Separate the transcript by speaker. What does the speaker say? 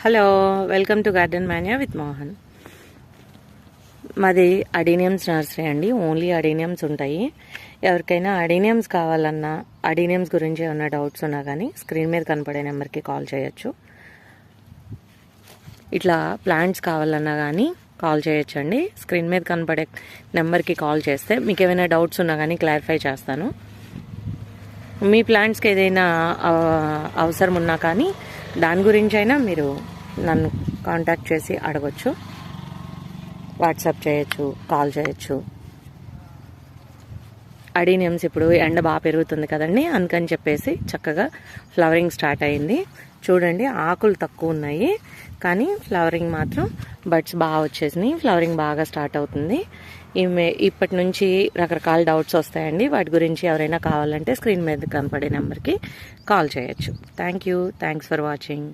Speaker 1: Hello, welcome to garden Manya with Mohan. మాది adeniums nursery అండి. Only adeniums ఉంటాయి. ఎవరికైనా అడీనియమ్స్ కావాలన్నా, అడీనియమ్స్ గురించి ఏమైనా డౌట్స్ ఉన్నా కానీ స్క్రీన్ మీద కనపడే నెంబర్కి కాల్ చేయొచ్చు. ఇట్లా ప్లాంట్స్ కావాలన్నా కానీ కాల్ చేయొచ్చండి. స్క్రీన్ మీద కనపడే నెంబర్కి కాల్ చేస్తే మీకు ఏమైనా డౌట్స్ ఉన్నా కానీ క్లారిఫై చేస్తాను. మీ ప్లాంట్స్కి ఏదైనా అవసరం ఉన్నా కానీ దాని గురించి అయినా మీరు నన్ను కాంటాక్ట్ చేసి అడగొచ్చు, వాట్సాప్ చేయొచ్చు, కాల్ చేయొచ్చు. అడీనియమ్స్ ఇప్పుడు ఎండ బాగా పెరుగుతుంది కదండి, అందుకని చెప్పేసి చక్కగా ఫ్లవరింగ్ స్టార్ట్ అయింది. చూడండి, ఆకులు తక్కువ ఉన్నాయి కానీ ఫ్లవరింగ్ మాత్రం బడ్స్ బాగా వచ్చేసినాయి. ఫ్లవరింగ్ బాగా స్టార్ట్ అవుతుంది. ఇప్పటి నుంచి రకరకాల డౌట్స్ వస్తాయండి. వాటి గురించి ఎవరైనా కావాలంటే స్క్రీన్ మీద కనపడే నెంబర్కి కాల్ చేయొచ్చు. Thanks for watching.